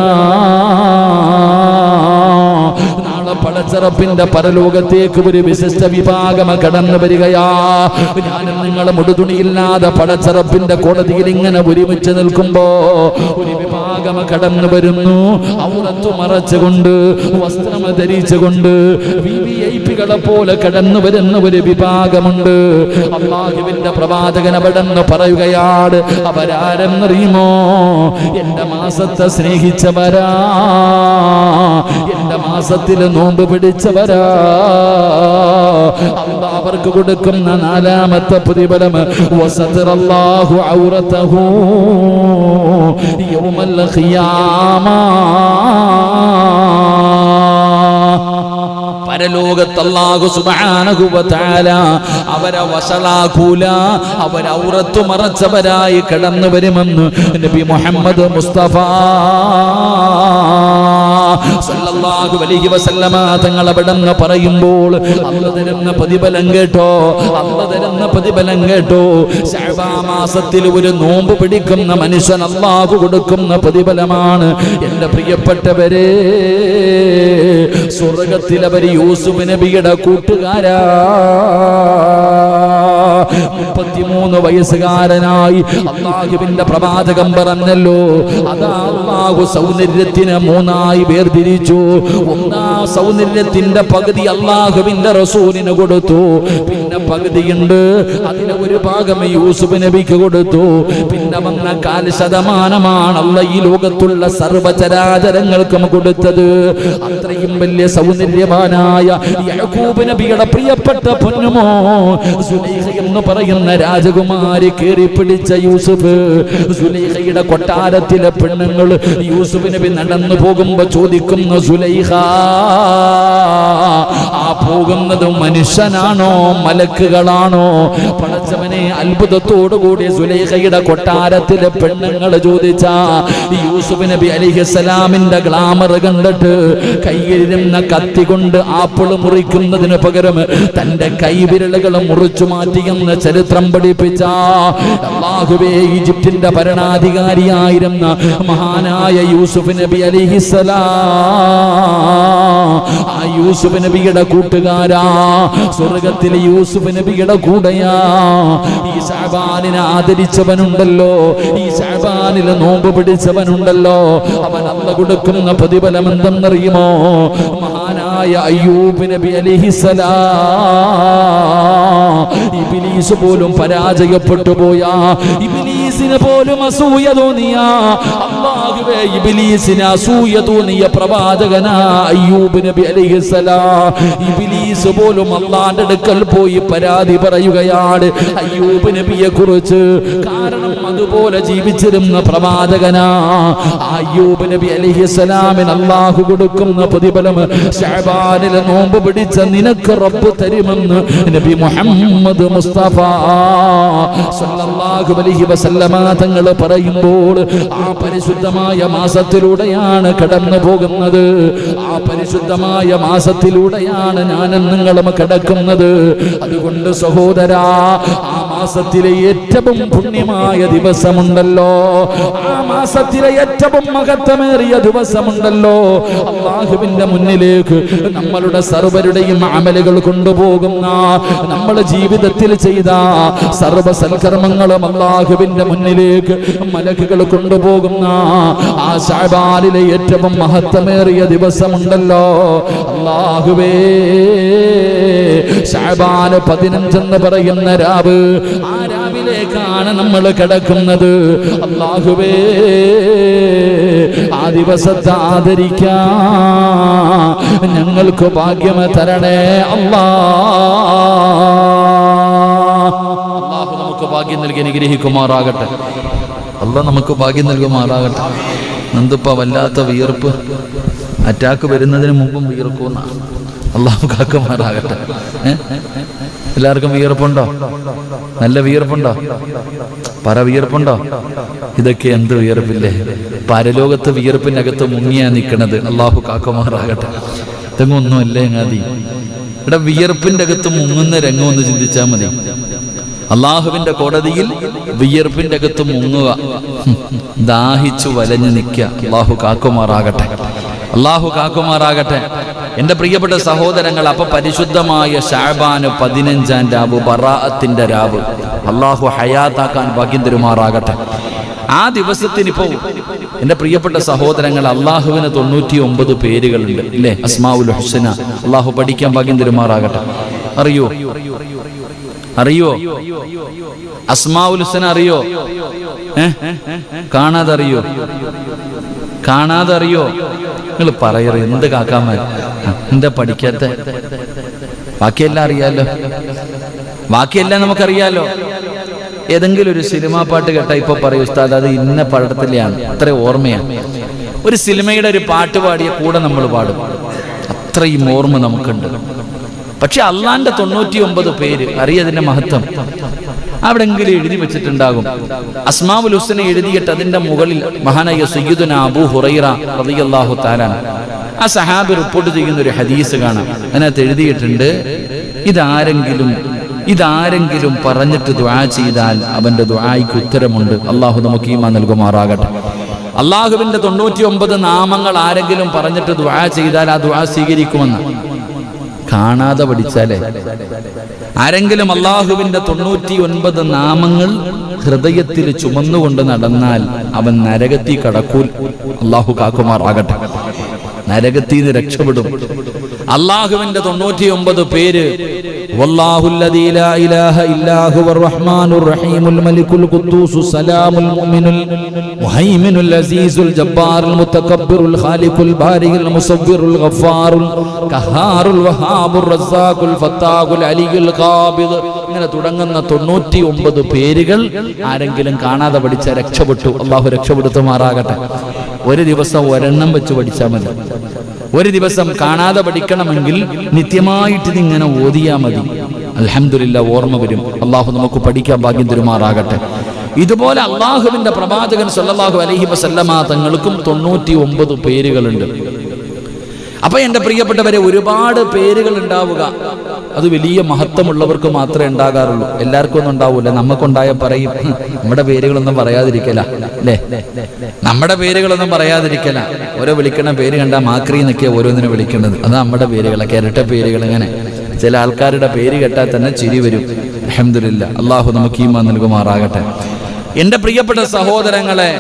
നാളെ പടച്ചറപ്പിന്റെ പരലോകത്തേക്ക് ഒരു വിശിഷ്ട വിഭാഗം കടന്നു വരികയാ. ഞാനും നിങ്ങളും ഉടുതുണിയില്ലാതെ പടച്ചറപ്പിന്റെ കോടതിയിൽ ഇങ്ങനെ ഒരുമിച്ച് നിൽക്കുമ്പോ ഒരു വിഭാഗം കടന്നു വരുന്നു. ഔറത്ത് മറച്ചുകൊണ്ട്, വസ്ത്രം ധരിച്ചുകൊണ്ട് വിഐപികളെ പോലെ കടന്നു വരുന്ന ഒരു വിഭാഗമുണ്ട്. അല്ലാഹുവിന്റെ പ്രവാചകൻ അവിടെന്ന് പറയുകയാണ്, അവരാരെന്നറിയുമോ? എന്റെ മാസത്തെ സ്നേഹിച്ചവരാ, എന്റെ മാസത്തിൽ നോമ്പ് പിടിച്ചവരാ. അല്ലാഹു അവർക്ക് കൊടുക്കുന്ന നാലാമത്തെ പ്രതിഫലം വസതറല്ലാഹു ഔറതഹു യൗമൽ ഖിയാമ. പരലോകത്ത് അല്ലാഹു സുബ്ഹാനഹു വ തആല അവരെ വശലാക്കൂല, അവർ ഔറത്ത് മറച്ചവരായി കടന്നു വരുമെന്ന് നബി മുഹമ്മദ് മുസ്തഫ സല്ലല്ലാഹു അലൈഹി വസല്ലമ തങ്ങൾ അവിടെന്ന് പറയുമ്പോൾ അല്ലാഹു തരുന്ന പ്രതിഫലം കേട്ടോ, അല്ലാഹു തരുന്ന പ്രതിഫലം കേട്ടോ. ശഅബാൻ മാസത്തിൽ ഒരു നോമ്പ് പിടിക്കുന്ന മനുഷ്യൻ അല്ലാഹു കൊടുക്കുന്ന പ്രതിഫലമാണ്. എൻ്റെ പ്രിയപ്പെട്ടവരെ, സ്വർഗ്ഗത്തിൽ അവർ യൂസുഫ് നബിയുടെ കൂട്ടുകാരാ. 33 വയസ്സുകാരനായി അല്ലാഹുവിന്റെ പ്രവാചകൻ പറഞ്ഞല്ലോ, അതാ അല്ലാഹു സൗന്ദര്യത്തിന് 3ആയി വേർതിരിച്ചു. ഒന്നാം സൗന്ദര്യത്തിന്റെ പകുതി അല്ലാഹുവിന്റെ റസൂലിന് കൊടുത്തു, പിന്നെ പകുതിയുണ്ട്, അതിന് ഒരു ഭാഗം യൂസുഫ് നബിക്ക് കൊടുത്തു. പിന്നെ വന്ന 4% അല്ലാഹു ഈ ലോകത്തുള്ള സർവ്വചരാചരങ്ങൾക്കും കൊടുത്തത്. അത്രയും വലിയ സൗന്ദര്യവാനായ യാക്കൂബ് നബിയുടെ പ്രിയപ്പെട്ട പൊന്നുമോ സുലൈഖ എന്ന് പറയുന്ന രാജകുമാരി കേറി പിടിച്ച യൂസുഫ്. സുലൈഖയുടെ കൊട്ടാരത്തിലെ പെണ്ണുങ്ങൾ യൂസുഫ് നബി നടന്നു പോകുമ്പോ ചോദിക്കുന്നു, സുലൈഖ, ആ പോകുന്നത് മനുഷ്യനാണോ മലക്കുകളാണോ? പടച്ചവനെ, അത്ഭുതത്തോടുകൂടി സുലൈഖയുടെ കൊട്ടാരത്തിലെ പെണ്ണുങ്ങൾ ചോദിച്ച യൂസുഫ് നബി അലൈഹിസ്സലാമിന്റെ ഗ്ലാമർ കണ്ടിട്ട് കയ്യിലിരുന്ന കത്തി കൊണ്ട് ആപ്പിൾ മുറിക്കുന്നതിന് പകരം തന്റെ കൈവിരലുകൾ മുറിച്ചു മാറ്റിയെന്ന് ചരിത്രം പഠിപ്പിച്ച അല്ലാഹുവേ, ഈജിപ്തിന്റെ ഭരണാധികാരിയായിരുന്ന മഹാനായ യൂസുഫ് നബി അലൈഹിസ്സലാം, ആ യൂസുഫ് നബിയുടെ കൂട്ടുകാരാ, സ്വർഗ്ഗത്തിലെ യൂസുഫ് നബിയുടെ കൂടെയാ. ഈ ശഅബാനിനെ ആദരിച്ചവനുണ്ടല്ലോ, ഈ ശഅബാനിൽ നോമ്പ് പിടിച്ചവനുണ്ടല്ലോ, അവൻ അല്ലാഹു കൊടുക്കുന്ന പ്രതിഫലം എന്തെന്നറിയുമോ? മഹാനായ അയ്യൂബ് നബി അലൈഹിസ്സലാം, ഇബ്ലീസ് പോലും പരാജയപ്പെട്ടു പോയ, ഇബ്ലീസിന് പോലും അസൂയ തോന്നിയ, അല്ലാഹുവേ, ഇബ്ലീസിന് അസൂയ തോന്നിയ പ്രവാചകനാ അയ്യൂബ് നബി അലൈഹിസ്സലാം. ഇബ്ലീസ് പോലും അല്ലാഹുവിന്റെ അടുക്കൽ പോയി പരാതി പറയുകയാണ് അയ്യൂബ് നബിയെ കുറിച്ച്. കാരണം അതുപോലെ ജീവിച്ചിരുന്ന പ്രവാചകനാ. അയ്യൂബ് നബി അലൈഹിസ്സലാമിന് അല്ലാഹു കൊടുക്കുന്ന പ്രതിഫലം ശഅബാനിൽ നോമ്പ് പിടിച്ച നിനക്ക് റബ്ബ് തരുമെന്ന് നബി മുഹമ്മദ് മുസ്തഫ സല്ലല്ലാഹു അലൈഹി വസല്ലമ തങ്ങൾ പറയുമ്പോൾ ആ പരിശുദ്ധമായ മാസത്തിലൂടെയാണ് കടന്നു പോകുന്നത്. ആ പരിശുദ്ധമായ മാസത്തിലൂടെയാണ് ഞാനും നിങ്ങളും കടക്കുന്നത്. അതുകൊണ്ട് സഹോദരാ, ആ മാസത്തിലെ ഏറ്റവും പുണ്യമായ ദിവസമുണ്ടല്ലോ, ആ മാസത്തിലെ ഏറ്റവും മഹത്വമേറിയ ദിവസമുണ്ടല്ലോ, അല്ലാഹുവിന്റെ മുന്നിലേക്ക് നമ്മളുടെ സർവരുടെയും അമലുകൾ കൊണ്ടുപോകുന്ന, നമ്മൾ ജീവിതത്തിൽ ചെയ്ത സർവ സൽക്കർമ്മങ്ങളും അല്ലാഹുവിന്റെ മുന്നിലേക്ക് മലക്കുകൾ കൊണ്ടുപോകുന്ന ആ ശഅബാനിലെ ഏറ്റവും മഹത്വമേറിയ ദിവസമുണ്ടല്ലോ, അല്ലാഹുവേ, ശഅബാൻ 15 എന്ന് പറയുന്ന രാവ്, ആ രാവിലേക്കാണ് നമ്മൾ കിടക്കുന്നത്. അല്ലാഹുവേ, ആ ദിവസത്തെ ആദരിക്കാൻ ഞങ്ങൾക്ക് ഭാഗ്യം തരണേ അല്ലാഹു നമുക്ക് ഭാഗ്യം നൽകി അനുഗ്രഹിക്കുമാറാകട്ടെ. അല്ലാഹ് നമുക്ക് ഭാഗ്യം നൽകുമാറാകട്ടെ. നന്ദിപ്പ വല്ലാത്ത വിയർപ്പ്, അറ്റാക്ക് വരുന്നതിന് മുമ്പും വിയർക്കുന്ന അല്ലാഹു കാക്കുമാറാകട്ടെ. എല്ലാവർക്കും വിയർപ്പുണ്ടോ? നല്ല വിയർപ്പുണ്ടോ? പറ, വിയർപ്പുണ്ടോ? ഇതൊക്കെ എന്ത് വിയർപ്പില്ലേ? പരലോകത്ത് വിയർപ്പിനകത്ത് മുങ്ങിയാ നിൽക്കണത്. അല്ലാഹു കാക്കുമാറാകട്ടെ. ഇതൊന്നുമല്ലേ ngadi. ഇവിടെ വിയർപ്പിന്റെ അകത്ത് മുങ്ങുന്ന രംഗം ഒന്ന് ചിന്തിച്ചാൽ മതി. അല്ലാഹുവിന്റെ കോടതിയിൽ വിയർപ്പിന്റെ അകത്ത് മുങ്ങുക, ദാഹിച്ചു വലഞ്ഞു നിൽക്കുക. അല്ലാഹു കാക്കുമാറാകട്ടെ. അല്ലാഹു കാക്കുമാറാകട്ടെ. എൻ്റെ പ്രിയപ്പെട്ട സഹോദരങ്ങൾ, അപ്പൊ പരിശുദ്ധമായ ശഅബാൻ 15-ാം രാവ്, ബറാഅത്തിന്റെ രാവ്, അല്ലാഹു ഹയാത്താക്കാൻ ഭാഗ്യം തരുമാറാകട്ടെ. ആ ദിവസത്തിനിപ്പോ എൻ്റെ പ്രിയപ്പെട്ട സഹോദരങ്ങൾ, അല്ലാഹുവിന് 99 പേരുകളുണ്ട് ഇല്ലേ? അസ്മാഉൽ ഹുസ്ന. അല്ലാഹു പഠിക്കാൻ ഭാഗ്യം തരുമാറാകട്ടെ. അറിയോ? അസ്മാഉൽ ഹുസ്ന അറിയോ? കാണാതറിയോ? നിങ്ങൾ പറയറ്, എന്ത് കാക്കാമാർ, എന്താ പഠിക്കാത്ത? ബാക്കിയെല്ലാം അറിയാലോ, ബാക്കിയെല്ലാം നമുക്കറിയാലോ. ഏതെങ്കിലും ഒരു സിനിമാ പാട്ട് കേട്ടാ ഇപ്പൊ പറയും ഉസ്താദ് അത് ഇന്ന പടത്തിലെയാണ്, അത്ര ഓർമ്മയാണ്. ഒരു സിനിമയുടെ ഒരു പാട്ട് പാടിയ കൂടെ നമ്മൾ പാടും, അത്രയും ഓർമ്മ നമുക്കുണ്ട്. പക്ഷെ അള്ളാന്റെ 99 പേര് അറിയതിന്റെ മഹത്വം അവിടെങ്കിലും എഴുതി വെച്ചിട്ടുണ്ടാകും. അസ്മാഉൽ ഹുസ്ന എഴുതിയിട്ട് അതിന്റെ മുകളിൽ മഹാനായ സയ്യിദുനാ അബൂ ഹുറൈറ റളിയല്ലാഹു തആല ആ സഹാബി റിപ്പോർട്ട് ചെയ്യുന്ന ഒരു ഹദീസ് കാണാം. അതിനകത്ത് എഴുതിയിട്ടുണ്ട്, ഇതാരെങ്കിലും പറഞ്ഞിട്ട് ദുആ ചെയ്താൽ അവന്റെ ദുആയ്ക്ക് ഉത്തരമുണ്ട്. അല്ലാഹു നമുക്ക് ഈമാൻ നൽകുമാറാകട്ടെ. അല്ലാഹുവിന്റെ 99 നാമങ്ങൾ ആരെങ്കിലും പറഞ്ഞിട്ട് ദുആ ചെയ്താൽ ആ ദുആ സ്വീകരിക്കുമെന്ന് കാണാതെ പഠിച്ചാലേ. ആരെങ്കിലും അല്ലാഹുവിന്റെ 99 നാമങ്ങൾ ഹൃദയത്തിൽ ചുമന്നുകൊണ്ട് നടന്നാൽ അവൻ നരകത്തിൽ കടക്കൂൽ. അല്ലാഹു കാക്കുമാറാകട്ടെ. നരകത്തിൽ നിന്ന് രക്ഷപ്പെടും. അല്ലാഹുവിന്റെ 99 പേര്, വല്ലാഹുല്ലദീ ലാ ഇലാഹ ഇല്ലാ ഹുവർ റഹ്മാനുർ റഹീമുൽ മലിക്കുൽ ഖുദ്ദൂസുസ് സലാമുൽ മുഅ്മിനുൽ മുഹൈമിനുൽ അസീസുൽ ജബ്ബാറുൽ മുതകബ്ബിറുൽ ഖാലിഖുൽ ബാരിഉൽ മുസവ്വിറുൽ ഗഫാറുൽ ഖഹാറുൽ വഹാബുർ റസാഖുൽ ഫത്താഹുൽ അലിയുൽ ഖാബിദ്. ഇങ്ങനെ തുടങ്ങുന്ന 99 പേരുകൾ ആരെങ്കിലും കാണാതെ പഠിച്ചാൽ രക്ഷപ്പെട്ടു. അല്ലാഹു രക്ഷപ്പെടുത്തുമാറാകട്ടെ. ഒരു ദിവസം ഒരെണ്ണം വെച്ച് പഠിച്ചാൽ മതി. ഒരു ദിവസം കാണാതെ പഠിക്കണമെങ്കിൽ നിത്യമായിട്ട് ഇതിങ്ങനെ ഓതിയാ മതി. അൽഹംദുലില്ലാഹ്, ഓർമ്മ വരും. അല്ലാഹു നമുക്ക് പഠിക്കാൻ ഭാഗ്യം തരുമാറാകട്ടെ. ഇതുപോലെ അല്ലാഹുവിന്റെ പ്രവാചകൻ സല്ലല്ലാഹു അലൈഹി വസല്ലമ തങ്ങൾക്കും 99 പേരുകളുണ്ട്. അപ്പൊ എൻ്റെ പ്രിയപ്പെട്ടവരെ, ഒരുപാട് പേരുകൾ ഉണ്ടാവുക അത് വലിയ മഹത്വമുള്ളവർക്ക് മാത്രമേ ഉണ്ടാകാറുള്ളൂ. എല്ലാവർക്കും ഒന്നും ഉണ്ടാവൂല. നമുക്കുണ്ടായ പറയും, നമ്മുടെ പേരുകളൊന്നും പറയാതിരിക്കല അല്ലേ? നമ്മുടെ പേരുകളൊന്നും പറയാതിരിക്കല. ഓരോ വിളിക്കണ പേര് കണ്ടാ മാക്രി എന്നൊക്കെ ഓരോന്നിനെ വിളിക്കുന്നത്. അത് നമ്മുടെ പേരുകളൊക്കെ, ഇരട്ട പേരുകൾ. ഇങ്ങനെ ചില ആൾക്കാരുടെ പേര് കേട്ടാൽ തന്നെ ചിരി വരും. അൽഹംദുലില്ലാഹ്, അല്ലാഹു നമുക്ക് ഈമാൻ നൽകുമാറാകട്ടെ. എൻ്റെ പ്രിയപ്പെട്ട സഹോദരങ്ങളെ,